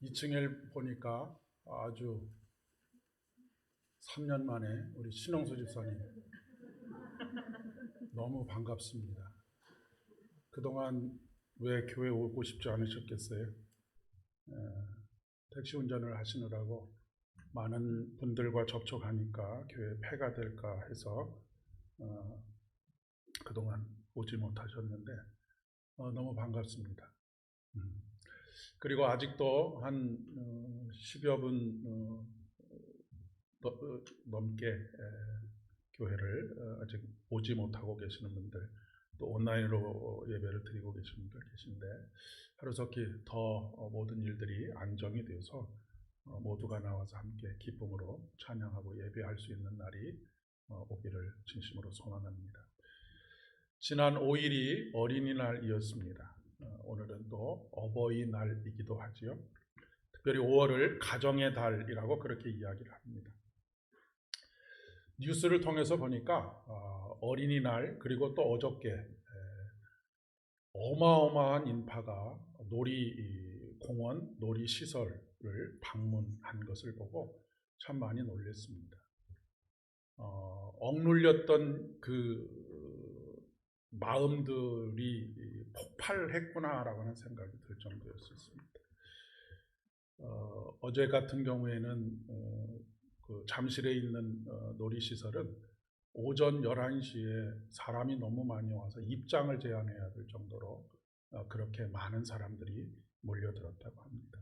2층에 보니까 아주 3년 만에 우리 신홍수 집사님 너무 반갑습니다. 그동안 왜 교회 오고 싶지 않으셨겠어요? 택시 운전을 하시느라고 많은 분들과 접촉하니까 교회 폐가 될까 해서 그동안 오지 못하셨는데 너무 반갑습니다. 그리고 아직도 한 10여 분 넘게 교회를 아직 오지 못하고 계시는 분들, 또 온라인으로 예배를 드리고 계시는 분들 계신데, 하루속히 더 모든 일들이 안정이 되어서 모두가 나와서 함께 기쁨으로 찬양하고 예배할 수 있는 날이 오기를 진심으로 소원합니다. 지난 5일이 어린이날이었습니다. 오늘은 또 어버이날이기도 하지요. 특별히 5월을 가정의 달이라고 그렇게 이야기를 합니다. 뉴스를 통해서 보니까 어린이날 그리고 또 어저께 어마어마한 인파가 놀이공원, 놀이시설을 방문한 것을 보고 참 많이 놀랐습니다. 억눌렸던 그 마음들이 폭발했구나라고 하는 생각이 들 정도였습니다. 어제 같은 경우에는 그 잠실에 있는 놀이시설은 오전 11시에 사람이 너무 많이 와서 입장을 제한해야 될 정도로 그렇게 많은 사람들이 몰려들었다고 합니다.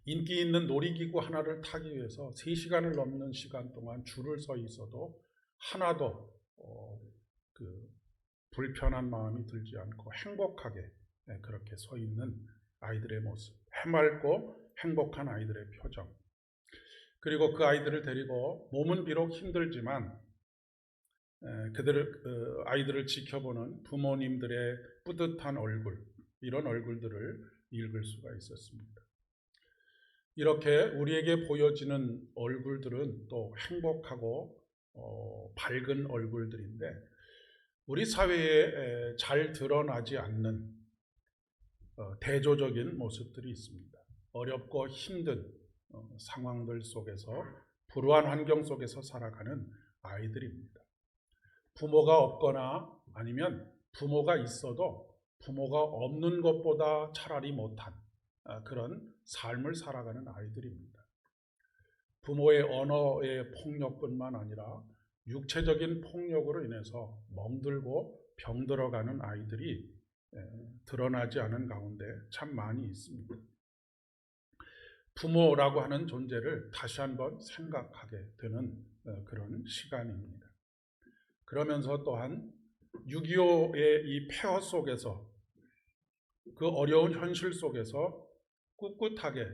인기 있는 놀이기구 하나를 타기 위해서 3시간을 넘는 시간 동안 줄을 서 있어도 하나도 그 불편한 마음이 들지 않고 행복하게 그렇게 서 있는 아이들의 모습, 해맑고 행복한 아이들의 표정, 그리고 그 아이들을 데리고 몸은 비록 힘들지만 아이들을 지켜보는 부모님들의 뿌듯한 얼굴, 이런 얼굴들을 읽을 수가 있었습니다. 이렇게 우리에게 보여지는 얼굴들은 또 행복하고 밝은 얼굴들인데, 우리 사회에 잘 드러나지 않는 대조적인 모습들이 있습니다. 어렵고 힘든 상황들 속에서, 불우한 환경 속에서 살아가는 아이들입니다. 부모가 없거나 아니면 부모가 있어도 부모가 없는 것보다 차라리 못한 그런 삶을 살아가는 아이들입니다. 부모의 언어의 폭력뿐만 아니라 육체적인 폭력으로 인해서 멍들고 병들어가는 아이들이 드러나지 않은 가운데 참 많이 있습니다. 부모라고 하는 존재를 다시 한번 생각하게 되는 그런 시간입니다. 그러면서 또한 6.25의 이 폐허 속에서, 그 어려운 현실 속에서 꿋꿋하게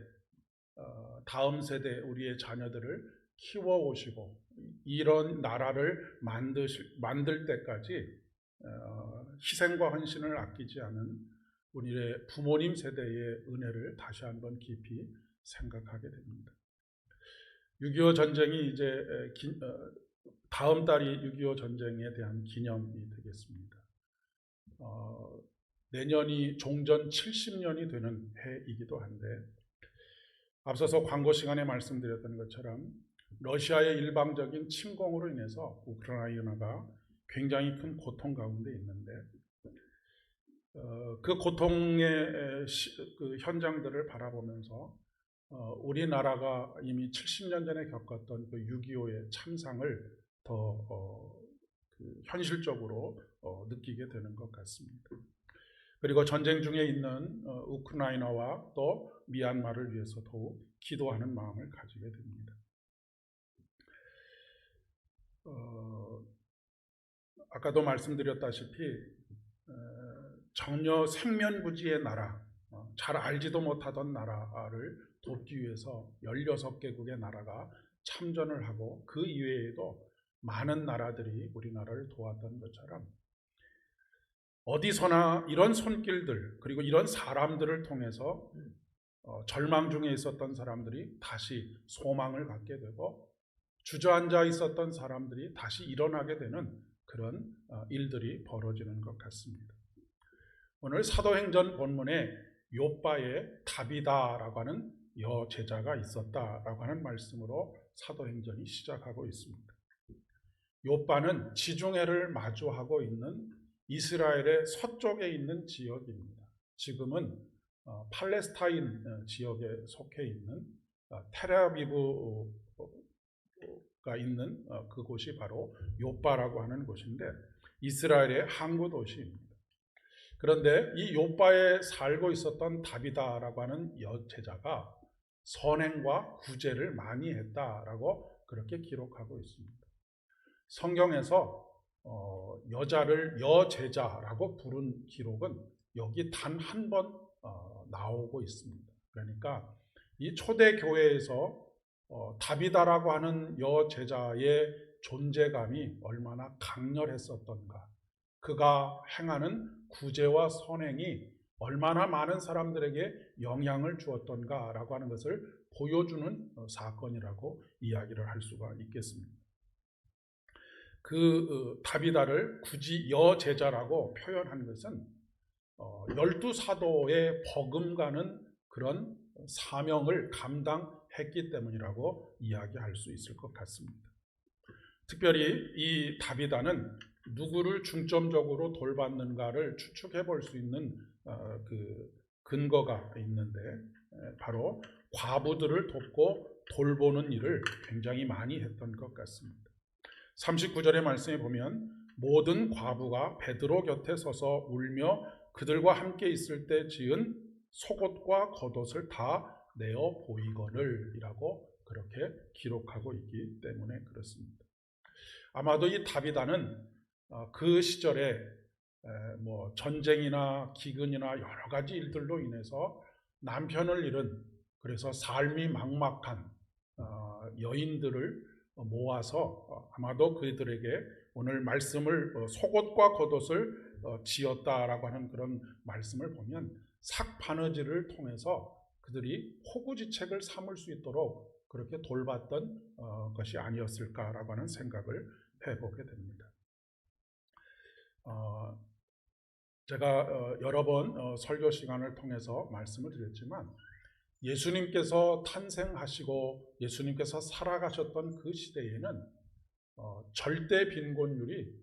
다음 세대 우리의 자녀들을 키워오시고 이런 나라를 만들 때까지 희생과 헌신을 아끼지 않은 우리의 부모님 세대의 은혜를 다시 한번 깊이 생각하게 됩니다. 6.25 전쟁이 이제 다음 달이 6.25 전쟁에 대한 기념이 되겠습니다. 내년이 종전 70년이 되는 해이기도 한데, 앞서서 광고 시간에 말씀드렸던 것처럼 러시아의 일방적인 침공으로 인해서 우크라이나가 굉장히 큰 고통 가운데 있는데, 그 고통의 그 현장들을 바라보면서 우리나라가 이미 70년 전에 겪었던 그 6.25의 참상을 더 현실적으로 느끼게 되는 것 같습니다. 그리고 전쟁 중에 있는 우크라이나와 또 미얀마를 위해서 더욱 기도하는 마음을 가지게 됩니다. 아까도 말씀드렸다시피 전혀 생면부지의 나라, 잘 알지도 못하던 나라를 돕기 위해서 16개국의 나라가 참전을 하고, 그 이외에도 많은 나라들이 우리나라를 도왔던 것처럼 어디서나 이런 손길들, 그리고 이런 사람들을 통해서 절망 중에 있었던 사람들이 다시 소망을 갖게 되고, 주저앉아 있었던 사람들이 다시 일어나게 되는 그런 일들이 벌어지는 것 같습니다. 오늘 사도행전 본문에 욥바에 다비다라고 하는 여제자가 있었다라고 하는 말씀으로 사도행전이 시작하고 있습니다. 욥바는 지중해를 마주하고 있는 이스라엘의 서쪽에 있는 지역입니다. 지금은 팔레스타인 지역에 속해 있는 텔아비브가 있는 그곳이 바로 욥바라고 하는 곳인데 이스라엘의 항구 도시입니다. 그런데 이 욥바에 살고 있었던 다비다라고 하는 여제자가 선행과 구제를 많이 했다라고 그렇게 기록하고 있습니다. 성경에서 여자를 여제자라고 부른 기록은 여기 단 한 번 나오고 있습니다. 그러니까 이 초대 교회에서 다비다라고 하는 여제자의 존재감이 얼마나 강렬했었던가, 그가 행하는 구제와 선행이 얼마나 많은 사람들에게 영향을 주었던가라고 하는 것을 보여주는 사건이라고 이야기를 할 수가 있겠습니다. 그 다비다를 굳이 여제자라고 표현한 것은 12사도의 버금가는 그런 사명을 감당했기 때문이라고 이야기할 수 있을 것 같습니다. 특별히 이 다비다는 누구를 중점적으로 돌봤는가를 추측해 볼 수 있는 그 근거가 있는데 바로 과부들을 돕고 돌보는 일을 굉장히 많이 했던 것 같습니다. 39절의 말씀에 보면 모든 과부가 베드로 곁에 서서 울며 그들과 함께 있을 때 지은 속옷과 겉옷을 다 내어 보이거늘 이라고 그렇게 기록하고 있기 때문에 그렇습니다. 아마도 이 다비다는 그 시절에 뭐 전쟁이나 기근이나 여러 가지 일들로 인해서 남편을 잃은, 그래서 삶이 막막한 여인들을 모아서 아마도 그들에게 오늘 말씀을 속옷과 겉옷을 지었다라고 하는 그런 말씀을 보면 삭바느질을 통해서 그들이 호구지책을 삼을 수 있도록 그렇게 돌봤던 것이 아니었을까라고 하는 생각을 해보게 됩니다. 제가 여러 번 설교 시간을 통해서 말씀을 드렸지만 예수님께서 탄생하시고 예수님께서 살아가셨던 그 시대에는 절대 빈곤율이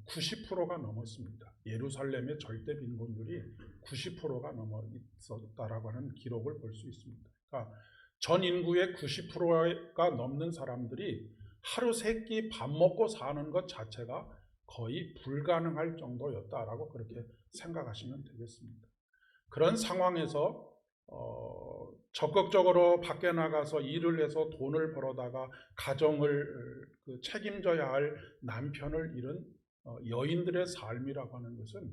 90%가 넘었습니다. 예루살렘의 절대 빈곤율이 90%가 넘어 있었다라고 하는 기록을 볼 수 있습니다. 그러니까 전 인구의 90%가 넘는 사람들이 하루 세 끼 밥 먹고 사는 것 자체가 거의 불가능할 정도였다라고 그렇게 생각하시면 되겠습니다. 그런 상황에서 적극적으로 밖에 나가서 일을 해서 돈을 벌어다가 가정을 책임져야 할 남편을 잃은 여인들의 삶이라고 하는 것은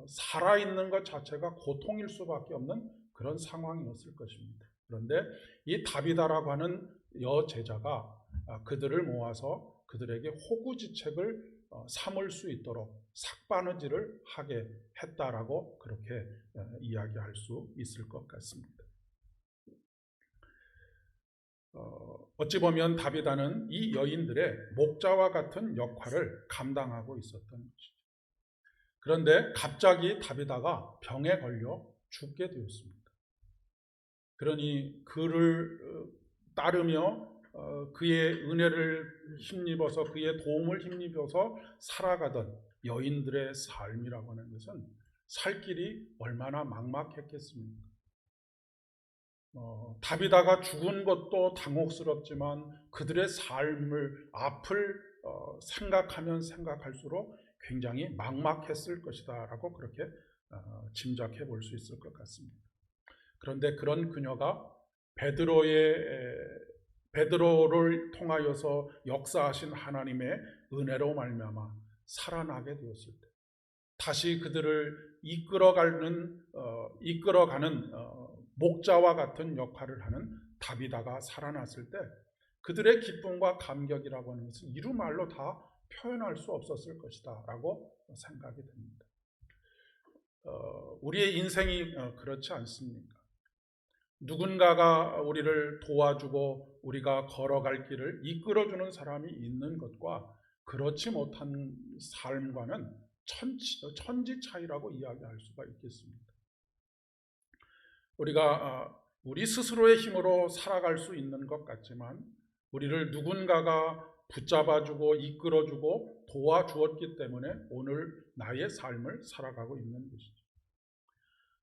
살아있는 것 자체가 고통일 수밖에 없는 그런 상황이었을 것입니다. 그런데 이 다비다라고 하는 여제자가 그들을 모아서 그들에게 호구지책을 삼을 수 있도록 삭바느질을 하게 했다라고 그렇게 이야기할 수 있을 것 같습니다. 어찌 보면 다비다는 이 여인들의 목자와 같은 역할을 감당하고 있었던 것이죠. 그런데 갑자기 다비다가 병에 걸려 죽게 되었습니다. 그러니 그를 따르며 그의 은혜를 힘입어서 그의 도움을 힘입어서 살아가던 여인들의 삶이라고 하는 것은 살 길이 얼마나 막막했겠습니까? 다비다가 죽은 것도 당혹스럽지만 그들의 삶을 앞을 생각하면 생각할수록 굉장히 막막했을 것이다 라고 그렇게 짐작해 볼 수 있을 것 같습니다. 그런데 그런 그녀가 베드로를 통하여서 역사하신 하나님의 은혜로 말미암아 살아나게 되었을 때 다시 그들을 이끌어가는 목자와 같은 역할을 하는 다비다가 살아났을 때 그들의 기쁨과 감격이라고 하는 것은 이루 말로 다 표현할 수 없었을 것이다 라고 생각이 됩니다. 우리의 인생이 그렇지 않습니까? 누군가가 우리를 도와주고 우리가 걸어갈 길을 이끌어주는 사람이 있는 것과 그렇지 못한 삶과는 천지 차이라고 이야기할 수가 있겠습니다. 우리가 우리 스스로의 힘으로 살아갈 수 있는 것 같지만 우리를 누군가가 붙잡아주고 이끌어주고 도와주었기 때문에 오늘 나의 삶을 살아가고 있는 것이죠.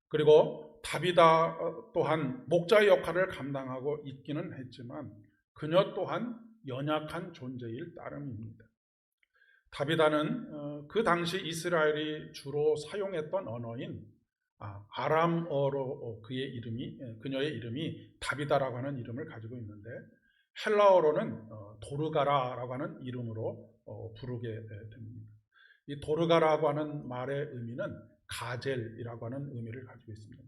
그리고 다비다 또한 목자의 역할을 감당하고 있기는 했지만 그녀 또한 연약한 존재일 따름입니다. 다비다는 그 당시 이스라엘이 주로 사용했던 언어인 아람어로 그녀의 이름이 다비다라고 하는 이름을 가지고 있는데 헬라어로는 도르가라라고 하는 이름으로 부르게 됩니다. 이 도르가라고 하는 말의 의미는 가젤이라고 하는 의미를 가지고 있습니다.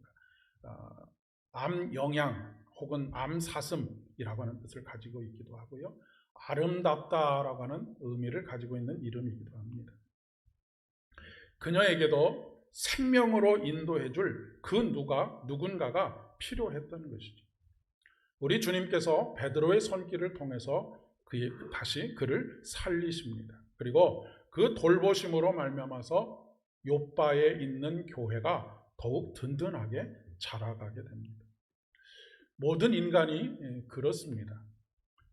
암영양 혹은 암사슴이라고 하는 뜻을 가지고 있기도 하고요. 아름답다라고 하는 의미를 가지고 있는 이름이기도 합니다. 그녀에게도 생명으로 인도해줄 그 누군가가 필요했던 것이죠. 우리 주님께서 베드로의 손길을 통해서 다시 그를 살리십니다. 그리고 그 돌보심으로 말미암아서 욥바에 있는 교회가 더욱 든든하게 자라가게 됩니다. 모든 인간이 그렇습니다.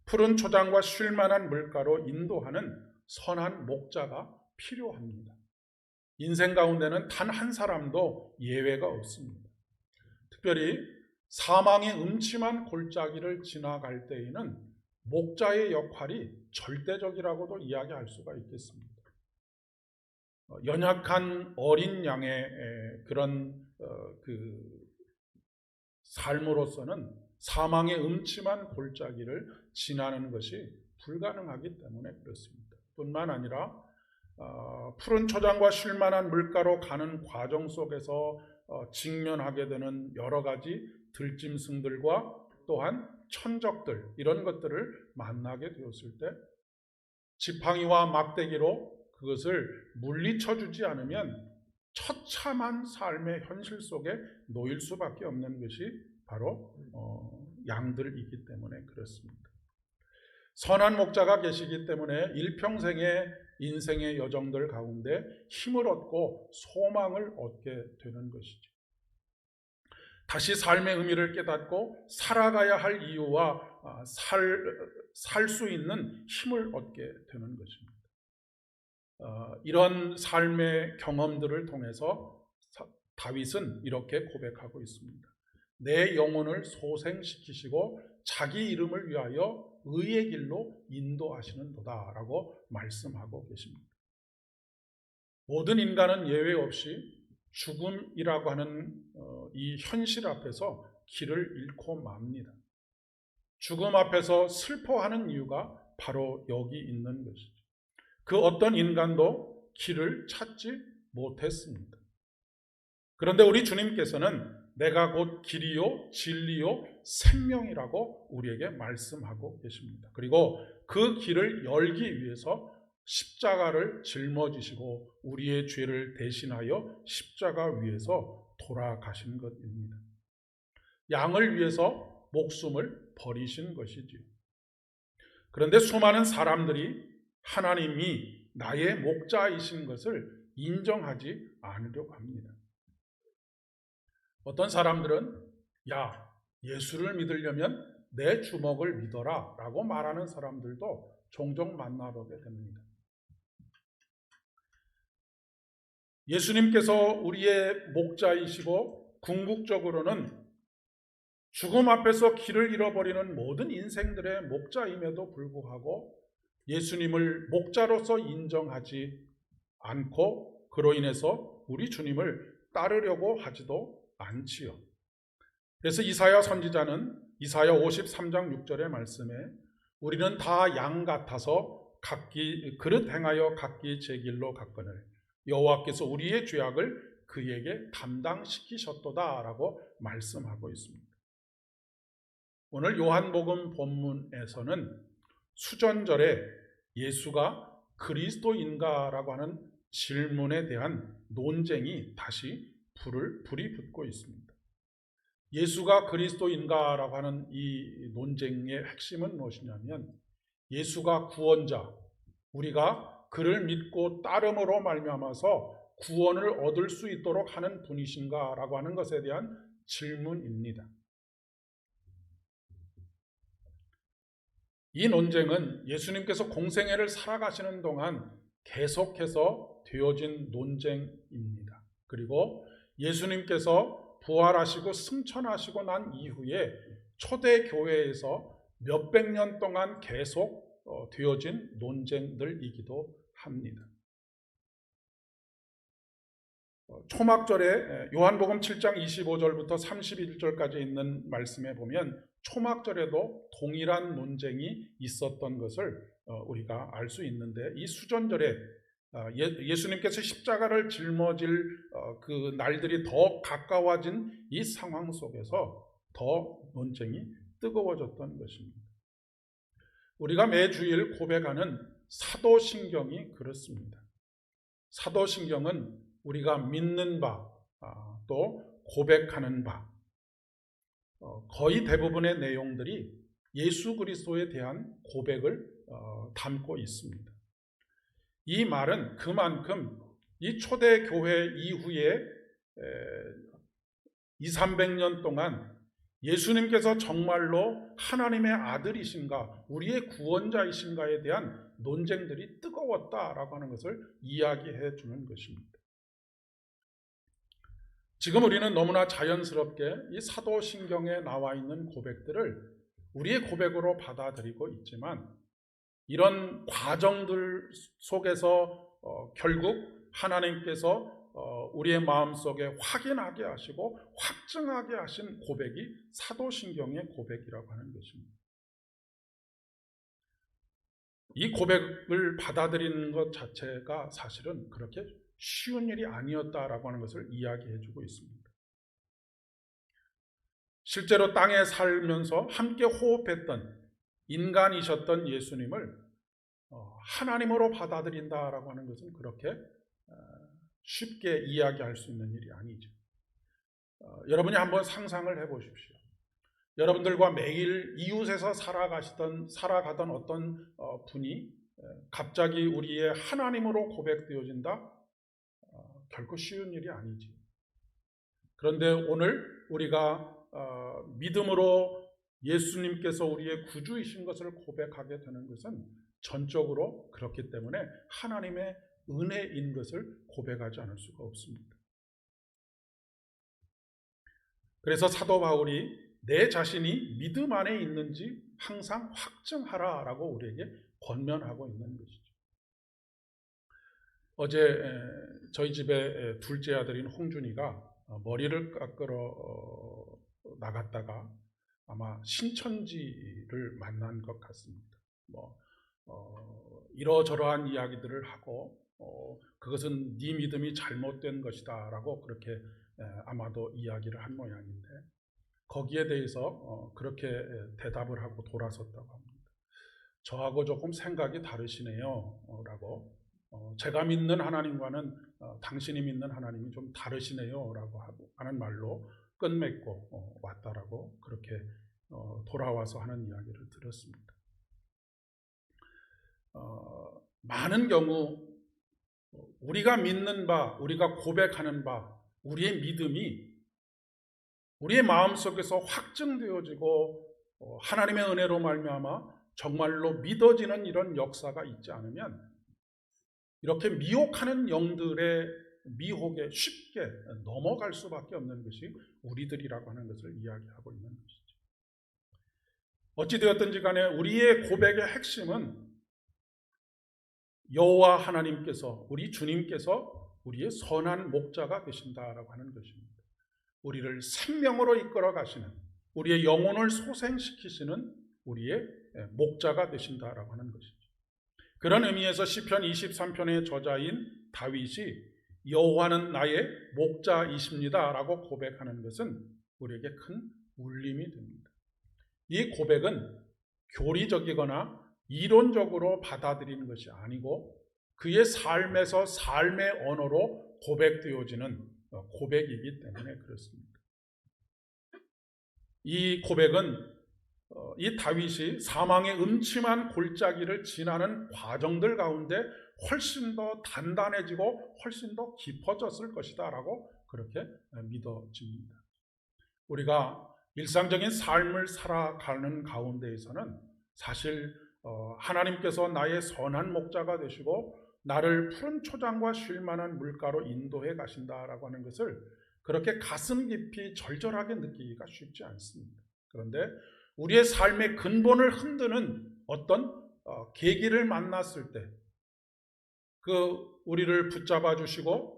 푸른 초장과 쉴만한 물가로 인도하는 선한 목자가 필요합니다. 인생 가운데는 단 한 사람도 예외가 없습니다. 특별히 사망의 음침한 골짜기를 지나갈 때에는 목자의 역할이 절대적이라고도 이야기할 수가 있겠습니다. 연약한 어린 양의 그런 삶으로서는 사망의 음침한 골짜기를 지나는 것이 불가능하기 때문에 그렇습니다. 뿐만 아니라 푸른 초장과 쉴만한 물가로 가는 과정 속에서 직면하게 되는 여러 가지 들짐승들과 또한 천적들 이런 것들을 만나게 되었을 때 지팡이와 막대기로 그것을 물리쳐주지 않으면 처참한 삶의 현실 속에 놓일 수밖에 없는 것이 바로 양들이기 때문에 그렇습니다. 선한 목자가 계시기 때문에 일평생의 인생의 여정들 가운데 힘을 얻고 소망을 얻게 되는 것이죠. 다시 삶의 의미를 깨닫고 살아가야 할 이유와 살 수 있는 힘을 얻게 되는 것입니다. 이런 삶의 경험들을 통해서 다윗은 이렇게 고백하고 있습니다. 내 영혼을 소생시키시고 자기 이름을 위하여 의의 길로 인도하시는도다 라고 말씀하고 계십니다. 모든 인간은 예외 없이 죽음이라고 하는 이 현실 앞에서 길을 잃고 맙니다. 죽음 앞에서 슬퍼하는 이유가 바로 여기 있는 것이죠. 그 어떤 인간도 길을 찾지 못했습니다. 그런데 우리 주님께서는 내가 곧 길이요 진리요 생명이라고 우리에게 말씀하고 계십니다. 그리고 그 길을 열기 위해서 십자가를 짊어지시고 우리의 죄를 대신하여 십자가 위에서 돌아가신 것입니다. 양을 위해서 목숨을 버리신 것이지요. 그런데 수많은 사람들이 하나님이 나의 목자이신 것을 인정하지 않으려고 합니다. 어떤 사람들은 예수를 믿으려면 내 주먹을 믿어라 라고 말하는 사람들도 종종 만나보게 됩니다. 예수님께서 우리의 목자이시고 궁극적으로는 죽음 앞에서 길을 잃어버리는 모든 인생들의 목자임에도 불구하고 예수님을 목자로서 인정하지 않고 그로 인해서 우리 주님을 따르려고 하지도 않지요. 그래서 이사야 선지자는 이사야 53장 6절의 말씀에 우리는 다 양 같아서 각기 그릇 행하여 각기 제 길로 갔거늘 여호와께서 우리의 죄악을 그에게 담당시키셨도다 라고 말씀하고 있습니다. 오늘 요한복음 본문에서는 수전절에 예수가 그리스도인가라고 하는 질문에 대한 논쟁이 다시 불이 붙고 있습니다. 예수가 그리스도인가라고 하는 이 논쟁의 핵심은 무엇이냐면 예수가 구원자, 우리가 그를 믿고 따름으로 말미암아서 구원을 얻을 수 있도록 하는 분이신가라고 하는 것에 대한 질문입니다. 이 논쟁은 예수님께서 공생애를 살아가시는 동안 계속해서 되어진 논쟁입니다. 그리고 예수님께서 부활하시고 승천하시고 난 이후에 초대교회에서 몇백 년 동안 계속 되어진 논쟁들이기도 합니다. 초막절에 요한복음 7장 25절부터 31절까지 있는 말씀에 보면 초막절에도 동일한 논쟁이 있었던 것을 우리가 알 수 있는데, 이 수전절에 예수님께서 십자가를 짊어질 그 날들이 더 가까워진 이 상황 속에서 더 논쟁이 뜨거워졌던 것입니다. 우리가 매주일 고백하는 사도신경이 그렇습니다. 사도신경은 우리가 믿는 바, 또 고백하는 바, 거의 대부분의 내용들이 예수 그리스도에 대한 고백을 담고 있습니다. 이 말은 그만큼 이 초대교회 이후에 200~300년 동안 예수님께서 정말로 하나님의 아들이신가, 우리의 구원자이신가에 대한 논쟁들이 뜨거웠다라고 하는 것을 이야기해 주는 것입니다. 지금 우리는 너무나 자연스럽게 이 사도신경에 나와 있는 고백들을 우리의 고백으로 받아들이고 있지만, 이런 과정들 속에서 결국 하나님께서 우리의 마음속에 확인하게 하시고 확증하게 하신 고백이 사도신경의 고백이라고 하는 것입니다. 이 고백을 받아들이는 것 자체가 사실은 그렇게 쉬운 일이 아니었다라고 하는 것을 이야기해 주고 있습니다. 실제로 땅에 살면서 함께 호흡했던 인간이셨던 예수님을 하나님으로 받아들인다라고 하는 것은 그렇게 쉽게 이야기할 수 있는 일이 아니죠. 여러분이 한번 상상을 해보십시오. 여러분들과 매일 이웃에서 살아가던 어떤 분이 갑자기 우리의 하나님으로 고백되어진다? 결코 쉬운 일이 아니지. 그런데 오늘 우리가 믿음으로 예수님께서 우리의 구주이신 것을 고백하게 되는 것은 전적으로 그렇기 때문에 하나님의 은혜인 것을 고백하지 않을 수가 없습니다. 그래서 사도 바울이 내 자신이 믿음 안에 있는지 항상 확증하라라고 우리에게 권면하고 있는 것이죠. 어제 저희 집에 둘째 아들인 홍준이가 머리를 깎으러 나갔다가 아마 신천지를 만난 것 같습니다. 이러저러한 이야기들을 하고 그것은 네 믿음이 잘못된 것이다 라고 그렇게 아마도 이야기를 한 모양인데, 거기에 대해서 그렇게 대답을 하고 돌아섰다고 합니다. 저하고 조금 생각이 다르시네요 라고, 제가 믿는 하나님과는 당신이 믿는 하나님이 좀 다르시네요 라고 하는 말로 끝맺고 왔다라고 그렇게 돌아와서 하는 이야기를 들었습니다. 많은 경우 우리가 믿는 바, 우리가 고백하는 바, 우리의 믿음이 우리의 마음속에서 확증되어지고 하나님의 은혜로 말미암아 정말로 믿어지는 이런 역사가 있지 않으면 이렇게 미혹하는 영들의 미혹에 쉽게 넘어갈 수밖에 없는 것이 우리들이라고 하는 것을 이야기하고 있는 것이죠. 어찌되었든지 간에 우리의 고백의 핵심은 여호와 하나님께서, 우리 주님께서 우리의 선한 목자가 되신다라고 하는 것입니다. 우리를 생명으로 이끌어 가시는, 우리의 영혼을 소생시키시는 우리의 목자가 되신다라고 하는 것이죠. 그런 의미에서 시편 23편의 저자인 다윗이 여호와는 나의 목자이십니다 라고 고백하는 것은 우리에게 큰 울림이 됩니다. 이 고백은 교리적이거나 이론적으로 받아들이는 것이 아니고 그의 삶에서 삶의 언어로 고백되어지는 고백이기 때문에 그렇습니다. 이 고백은 이 다윗이 사망의 음침한 골짜기를 지나는 과정들 가운데 훨씬 더 단단해지고 훨씬 더 깊어졌을 것이다 라고 그렇게 믿어집니다. 우리가 일상적인 삶을 살아가는 가운데에서는 사실 하나님께서 나의 선한 목자가 되시고 나를 푸른 초장과 쉴 만한 물가로 인도해 가신다라고 하는 것을 그렇게 가슴 깊이 절절하게 느끼기가 쉽지 않습니다. 그런데 우리의 삶의 근본을 흔드는 어떤 계기를 만났을 때 우리를 붙잡아 주시고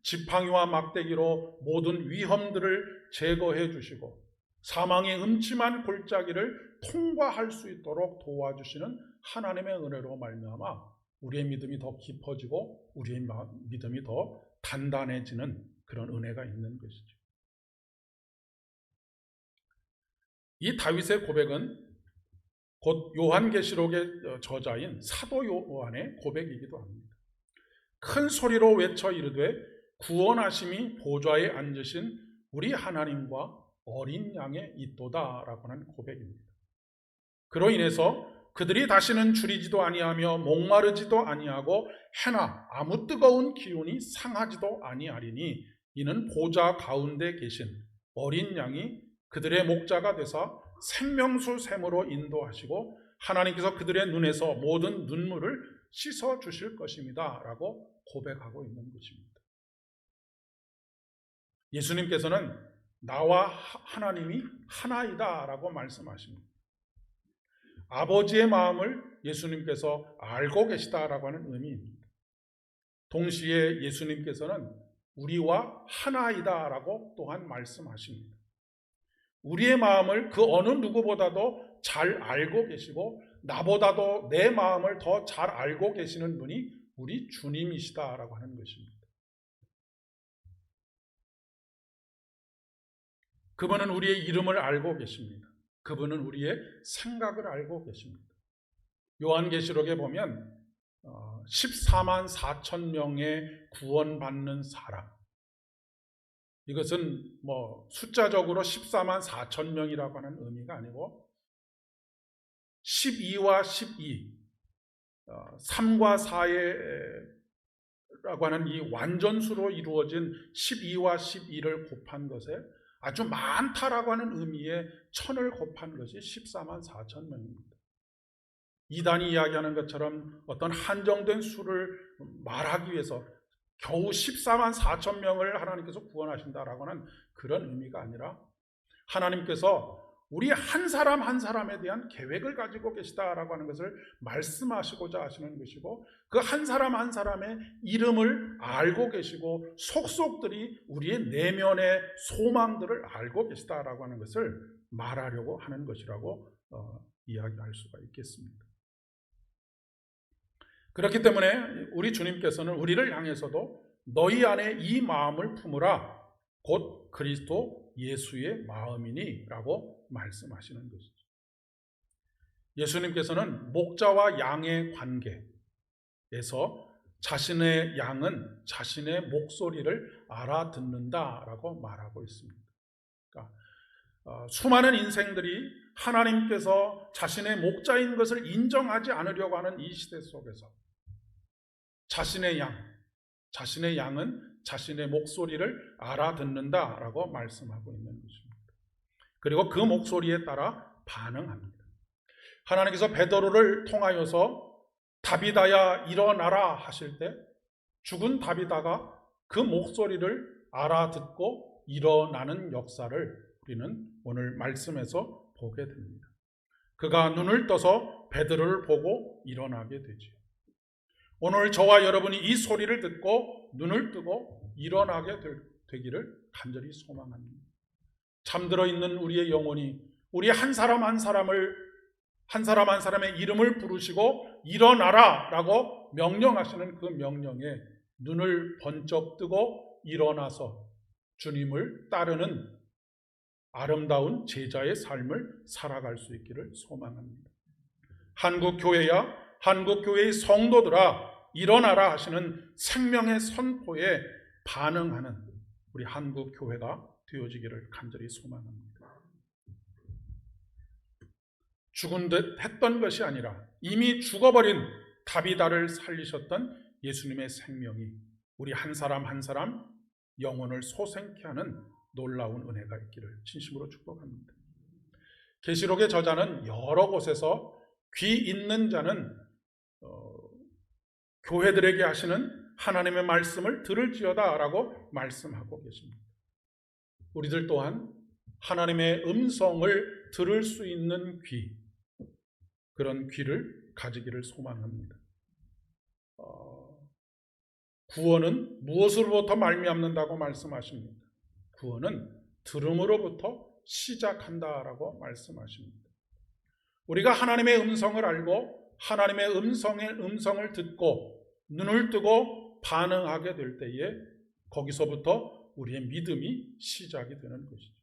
지팡이와 막대기로 모든 위험들을 제거해 주시고 사망의 음침한 골짜기를 통과할 수 있도록 도와주시는 하나님의 은혜로 말미암아 우리의 믿음이 더 깊어지고 우리의 믿음이 더 단단해지는 그런 은혜가 있는 것이죠. 이 다윗의 고백은 곧 요한계시록의 저자인 사도 요한의 고백이기도 합니다. 큰 소리로 외쳐 이르되 구원하심이 보좌에 앉으신 우리 하나님과 어린 양의 있도다라고 하는 고백입니다. 그로 인해서 그들이 다시는 줄이지도 아니하며 목마르지도 아니하고 해나 아무 뜨거운 기운이 상하지도 아니하리니 이는 보좌 가운데 계신 어린 양이 그들의 목자가 되사 생명수 샘으로 인도하시고 하나님께서 그들의 눈에서 모든 눈물을 씻어 주실 것입니다 라고 고백하고 있는 것입니다. 예수님께서는 나와 하나님이 하나이다 라고 말씀하십니다. 아버지의 마음을 예수님께서 알고 계시다라고 하는 의미입니다. 동시에 예수님께서는 우리와 하나이다라고 또한 말씀하십니다. 우리의 마음을 그 어느 누구보다도 잘 알고 계시고 나보다도 내 마음을 더 잘 알고 계시는 분이 우리 주님이시다라고 하는 것입니다. 그분은 우리의 이름을 알고 계십니다. 그분은 우리의 생각을 알고 계십니다. 요한계시록에 보면 14만 4천 명의 구원받는 사람, 이것은 숫자적으로 14만 4천 명이라고 하는 의미가 아니고 12와 12, 3과 4라고 하는 이 완전수로 이루어진 12와 12를 곱한 것에 아주 많다라고 하는 의미의 1000을 곱한 것이 14만 4천 명입니다. 이단이 이야기하는 것처럼 어떤 한정된 수를 말하기 위해서 겨우 14만 4천 명을 하나님께서 구원하신다라고 하는 그런 의미가 아니라 하나님께서 우리 한 사람 한 사람에 대한 계획을 가지고 계시다라고 하는 것을 말씀하시고자 하시는 것이고 그 한 사람 한 사람의 이름을 알고 계시고 속속들이 우리의 내면의 소망들을 알고 계시다라고 하는 것을 말하려고 하는 것이라고 이야기할 수가 있겠습니다. 그렇기 때문에 우리 주님께서는 우리를 향해서도 너희 안에 이 마음을 품으라 곧 그리스도 예수의 마음이니 라고 말씀하시는 것이죠. 예수님께서는 목자와 양의 관계에서 자신의 양은 자신의 목소리를 알아듣는다라고 말하고 있습니다. 그러니까 수많은 인생들이 하나님께서 자신의 목자인 것을 인정하지 않으려고 하는 이 시대 속에서 자신의 양은 자신의 목소리를 알아듣는다라고 말씀하고 있는 것입니다. 그리고 그 목소리에 따라 반응합니다. 하나님께서 베드로를 통하여서 다비다야 일어나라 하실 때 죽은 다비다가 그 목소리를 알아듣고 일어나는 역사를 우리는 오늘 말씀에서 보게 됩니다. 그가 눈을 떠서 베드로를 보고 일어나게 되지요. 오늘 저와 여러분이 이 소리를 듣고 눈을 뜨고 일어나게 되기를 간절히 소망합니다. 잠들어 있는 우리의 영혼이 우리 한 사람 한 사람의 이름을 부르시고 일어나라 라고 명령하시는 그 명령에 눈을 번쩍 뜨고 일어나서 주님을 따르는 아름다운 제자의 삶을 살아갈 수 있기를 소망합니다. 한국교회야 한국교회의 성도들아 일어나라 하시는 생명의 선포에 반응하는 우리 한국교회가 되어지기를 간절히 소망합니다. 죽은 듯 했던 것이 아니라 이미 죽어버린 다비다를 살리셨던 예수님의 생명이 우리 한 사람 한 사람 영혼을 소생케 하는 놀라운 은혜가 있기를 진심으로 축복합니다. 계시록의 저자는 여러 곳에서 귀 있는 자는 교회들에게 하시는 하나님의 말씀을 들을지어다 라고 말씀하고 계십니다. 우리들 또한 하나님의 음성을 들을 수 있는 귀, 그런 귀를 가지기를 소망합니다. 구원은 무엇으로부터 말미암는다고 말씀하십니다. 구원은 들음으로부터 시작한다라고 말씀하십니다. 우리가 하나님의 음성을 알고 하나님의 음성을 듣고 눈을 뜨고 반응하게 될 때에 거기서부터 우리의 믿음이 시작이 되는 것이죠.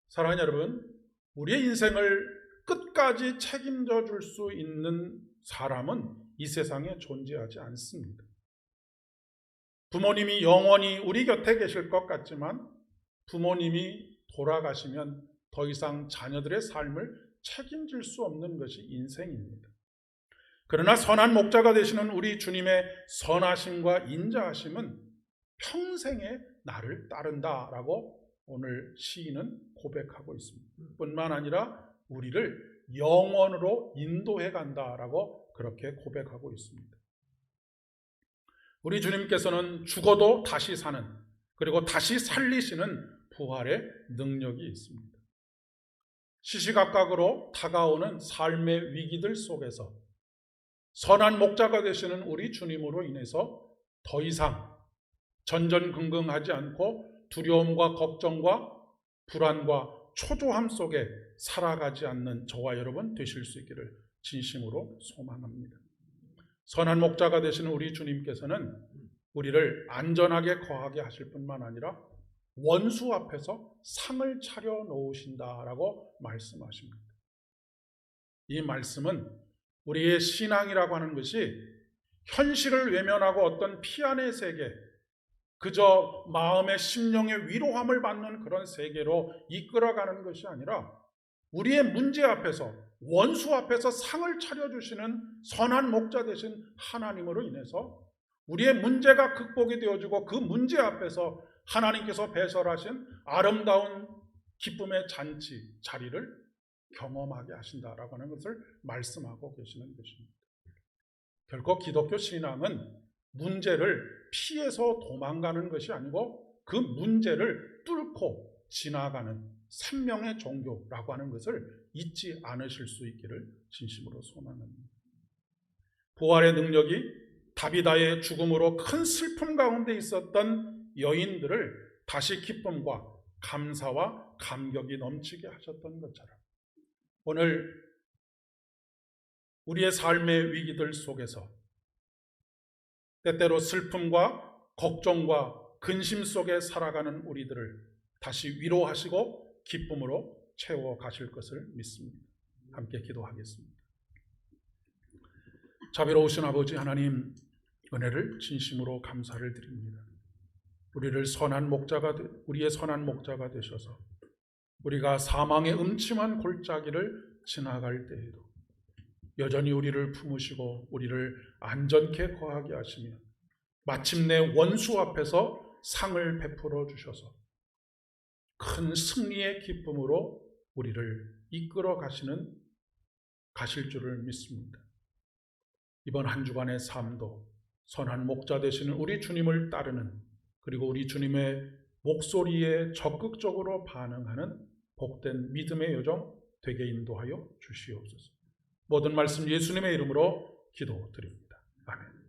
사랑하는 여러분, 우리의 인생을 끝까지 책임져 줄 수 있는 사람은 이 세상에 존재하지 않습니다. 부모님이 영원히 우리 곁에 계실 것 같지만 부모님이 돌아가시면 더 이상 자녀들의 삶을 책임질 수 없는 것이 인생입니다. 그러나 선한 목자가 되시는 우리 주님의 선하심과 인자하심은 평생에 나를 따른다라고 오늘 시인은 고백하고 있습니다. 뿐만 아니라 우리를 영원으로 인도해 간다라고 그렇게 고백하고 있습니다. 우리 주님께서는 죽어도 다시 사는, 그리고 다시 살리시는 부활의 능력이 있습니다. 시시각각으로 다가오는 삶의 위기들 속에서 선한 목자가 되시는 우리 주님으로 인해서 더 이상 전전긍긍하지 않고 두려움과 걱정과 불안과 초조함 속에 살아가지 않는 저와 여러분 되실 수 있기를 진심으로 소망합니다. 선한 목자가 되시는 우리 주님께서는 우리를 안전하게 거하게 하실 뿐만 아니라 원수 앞에서 상을 차려 놓으신다라고 말씀하십니다. 이 말씀은 우리의 신앙이라고 하는 것이 현실을 외면하고 어떤 피안의 세계, 그저 마음의 심령의 위로함을 받는 그런 세계로 이끌어가는 것이 아니라 우리의 문제 앞에서, 원수 앞에서 상을 차려주시는 선한 목자 되신 하나님으로 인해서 우리의 문제가 극복이 되어지고 그 문제 앞에서 하나님께서 배설하신 아름다운 기쁨의 잔치, 자리를 경험하게 하신다라고 하는 것을 말씀하고 계시는 것입니다. 결코 기독교 신앙은 문제를 피해서 도망가는 것이 아니고 그 문제를 뚫고 지나가는 생명의 종교라고 하는 것을 잊지 않으실 수 있기를 진심으로 소망합니다. 부활의 능력이 다비다의 죽음으로 큰 슬픔 가운데 있었던 여인들을 다시 기쁨과 감사와 감격이 넘치게 하셨던 것처럼 오늘 우리의 삶의 위기들 속에서 때때로 슬픔과 걱정과 근심 속에 살아가는 우리들을 다시 위로하시고 기쁨으로 채워가실 것을 믿습니다. 함께 기도하겠습니다. 자비로우신 아버지 하나님, 은혜를 진심으로 감사를 드립니다. 우리의 선한 목자가 되셔서 우리가 사망의 음침한 골짜기를 지나갈 때에도 여전히 우리를 품으시고 우리를 안전케 거하게 하시며 마침내 원수 앞에서 상을 베풀어 주셔서 큰 승리의 기쁨으로 우리를 이끌어 가실 줄을 믿습니다. 이번 한 주간의 삶도 선한 목자 되시는 우리 주님을 따르는, 그리고 우리 주님의 목소리에 적극적으로 반응하는 복된 믿음의 여정 되게 인도하여 주시옵소서. 모든 말씀 예수님의 이름으로 기도드립니다. 아멘.